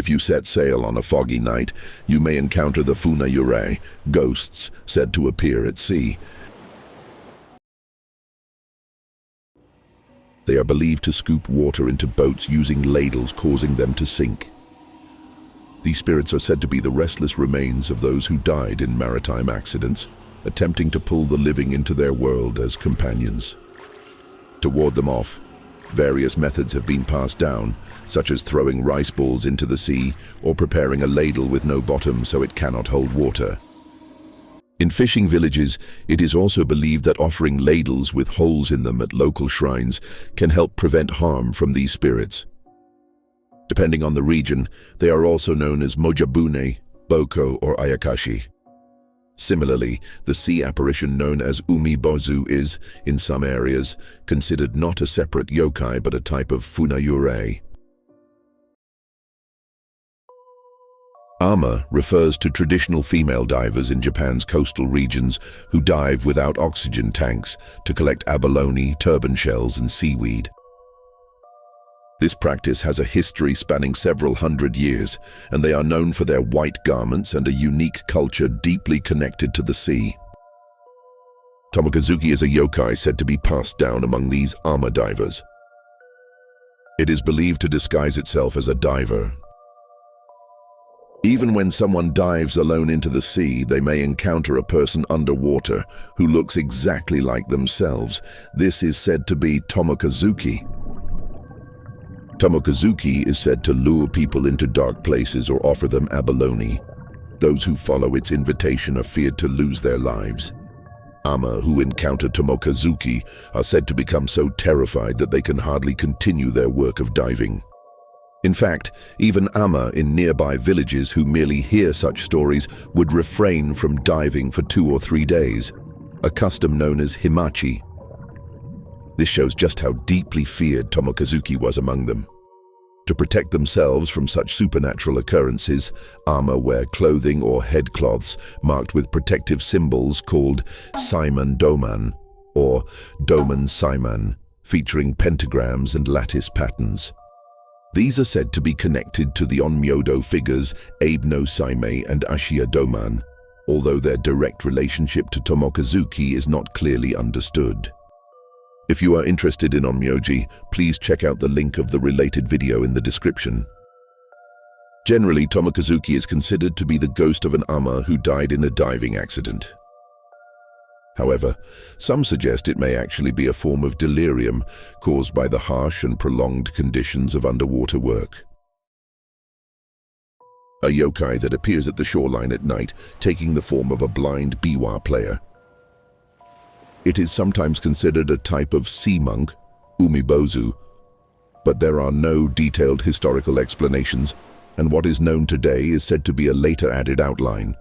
If you set sail on a foggy night, you may encounter the Funayūrei, ghosts said to appear at sea. They are believed to scoop water into boats using ladles, causing them to sink. These spirits are said to be the restless remains of those who died in maritime accidents, attempting to pull the living into their world as companions. To ward them off, various methods have been passed down, such as throwing rice balls into the sea or preparing a ladle with no bottom so it cannot hold water. In fishing villages, it is also believed that offering ladles with holes in them at local shrines can help prevent harm from these spirits. Depending on the region, they are also known as mojabune, boko, or ayakashi. Similarly, the sea apparition known as Umibōzu is, in some areas, considered not a separate yokai but a type of Funayūrei. Ama refers to traditional female divers in Japan's coastal regions who dive without oxygen tanks to collect abalone, turban shells, and seaweed. This practice has a history spanning several hundred years, and they are known for their white garments and a unique culture deeply connected to the sea. Tomokazuki is a yokai said to be passed down among these ama divers. It is believed to disguise itself as a diver. Even when someone dives alone into the sea, they may encounter a person underwater who looks exactly like themselves. This is said to be Tomokazuki. Tomokazuki is said to lure people into dark places or offer them abalone. Those who follow its invitation are feared to lose their lives. Ama who encounter Tomokazuki are said to become so terrified that they can hardly continue their work of diving. In fact, even ama in nearby villages who merely hear such stories would refrain from diving for 2 or 3 days, a custom known as himachi. This shows just how deeply feared Tomokazuki was among them. To protect themselves from such supernatural occurrences, ama wear clothing or headcloths marked with protective symbols called saiman doman or doman saiman, featuring pentagrams and lattice patterns. These are said to be connected to the Onmyodo figures Abe no Saime and Ashia Doman, although their direct relationship to Tomokazuki is not clearly understood. If you are interested in Onmyoji, please check out the link of the related video in the description. Generally, Tomokazuki is considered to be the ghost of an ama who died in a diving accident. However, some suggest it may actually be a form of delirium caused by the harsh and prolonged conditions of underwater work. A yokai that appears at the shoreline at night, taking the form of a blind biwa player. It is sometimes considered a type of sea monk, Umibōzu, but there are no detailed historical explanations, and what is known today is said to be a later added outline.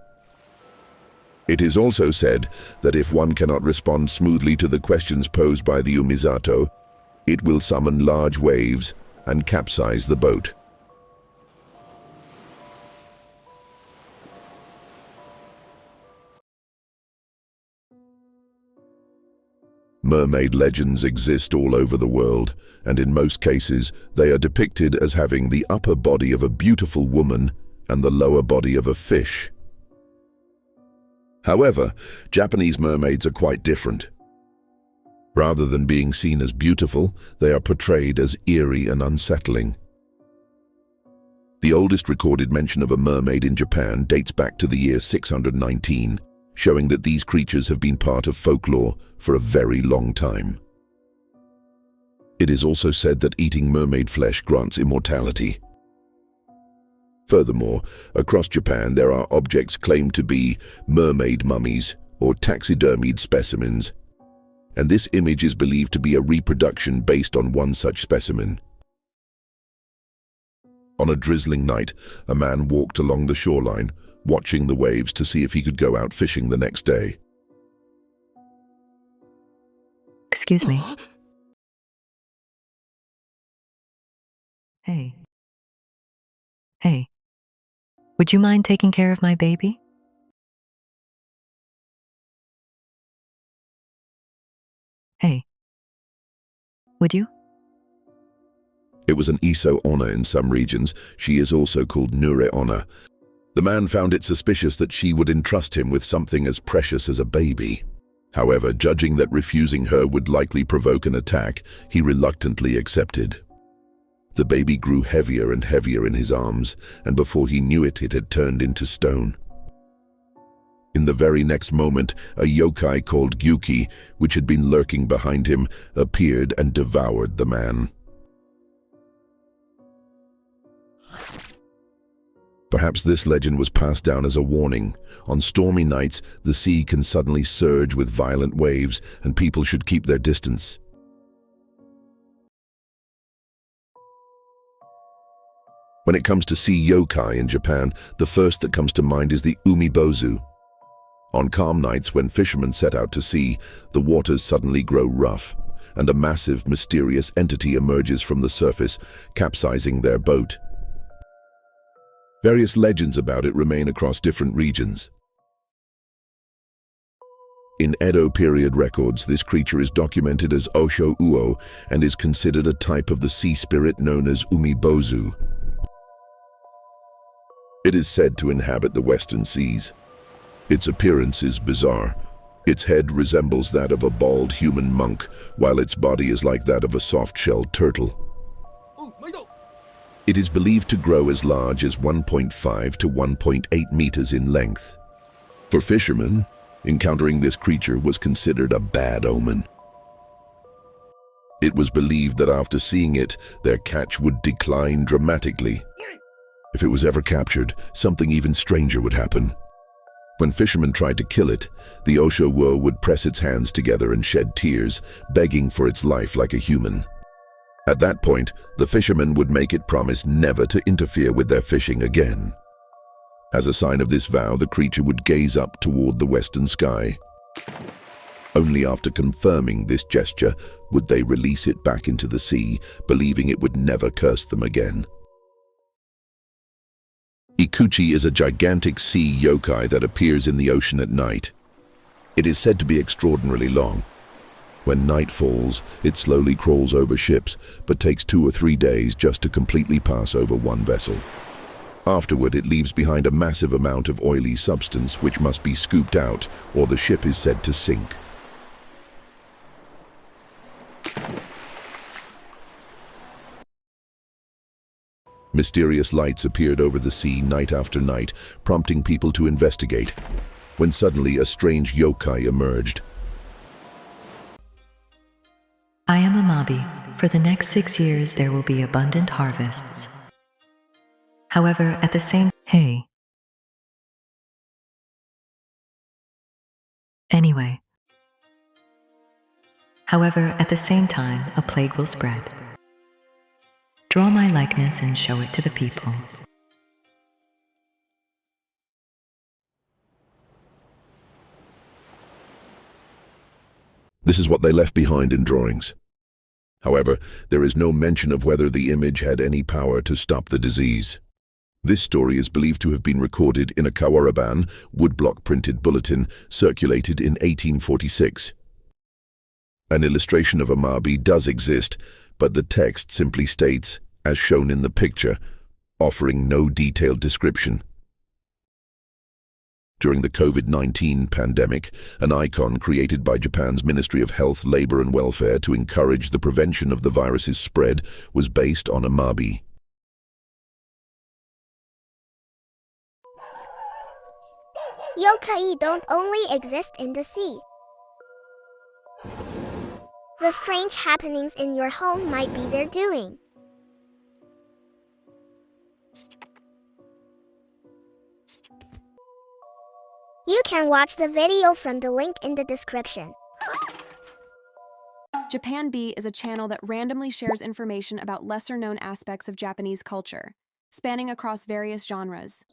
It is also said that if one cannot respond smoothly to the questions posed by the Umi Zatō, it will summon large waves and capsize the boat. Mermaid legends exist all over the world, and in most cases, they are depicted as having the upper body of a beautiful woman and the lower body of a fish. However, Japanese mermaids are quite different. Rather than being seen as beautiful, they are portrayed as eerie and unsettling. The oldest recorded mention of a mermaid in Japan dates back to the year 619, showing that these creatures have been part of folklore for a very long time. It is also said that eating mermaid flesh grants immortality. Furthermore, across Japan there are objects claimed to be mermaid mummies or taxidermied specimens, and this image is believed to be a reproduction based on one such specimen. On a drizzling night, a man walked along the shoreline, watching the waves to see if he could go out fishing the next day. Excuse me. Hey. Hey. Would you mind taking care of my baby? Hey. Would you? It was an Iso Onna in some regions. She is also called Nure Onna. The man found it suspicious that she would entrust him with something as precious as a baby. However, judging that refusing her would likely provoke an attack, he reluctantly accepted. The baby grew heavier and heavier in his arms, and before he knew it, it had turned into stone. In the very next moment, a yokai called Gyuki, which had been lurking behind him, appeared and devoured the man. Perhaps this legend was passed down as a warning. On stormy nights, the sea can suddenly surge with violent waves, and people should keep their distance. When it comes to sea yokai in Japan, the first that comes to mind is the Umibōzu. On calm nights when fishermen set out to sea, the waters suddenly grow rough, and a massive, mysterious entity emerges from the surface, capsizing their boat. Various legends about it remain across different regions. In Edo period records, this creature is documented as Oshōuwo and is considered a type of the sea spirit known as Umibōzu. It is said to inhabit the western seas. Its appearance is bizarre. Its head resembles that of a bald human monk, while its body is like that of a soft-shelled turtle. It is believed to grow as large as 1.5 to 1.8 meters in length. For fishermen, encountering this creature was considered a bad omen. It was believed that after seeing it, their catch would decline dramatically. If it was ever captured, something even stranger would happen. When fishermen tried to kill it, the Oshōuwo would press its hands together and shed tears, begging for its life like a human. At that point, the fishermen would make it promise never to interfere with their fishing again. As a sign of this vow, the creature would gaze up toward the western sky. Only after confirming this gesture would they release it back into the sea, believing it would never curse them again. Ikuchi is a gigantic sea yokai that appears in the ocean at night. It is said to be extraordinarily long. When night falls, it slowly crawls over ships, but takes 2 or 3 days just to completely pass over one vessel. Afterward, it leaves behind a massive amount of oily substance which must be scooped out, or the ship is said to sink. Mysterious lights appeared over the sea night after night, prompting people to investigate, when suddenly a strange yokai emerged. I am a Mabi. For the next 6 years, there will be abundant harvests. However, at the same However, at the same time, a plague will spread. Draw my likeness and show it to the people. This is what they left behind in drawings. However, there is no mention of whether the image had any power to stop the disease. This story is believed to have been recorded in a Kawaraban, woodblock printed bulletin circulated in 1846. An illustration of a Mabi does exist, but the text simply states, as shown in the picture, offering no detailed description. During the COVID-19 pandemic, an icon created by Japan's Ministry of Health, Labor and Welfare to encourage the prevention of the virus's spread was based on a Mabi. Yokai don't only exist in the sea. The strange happenings in your home might be their doing. You can watch the video from the link in the description. Japan Bee is a channel that randomly shares information about lesser-known aspects of Japanese culture, spanning across various genres.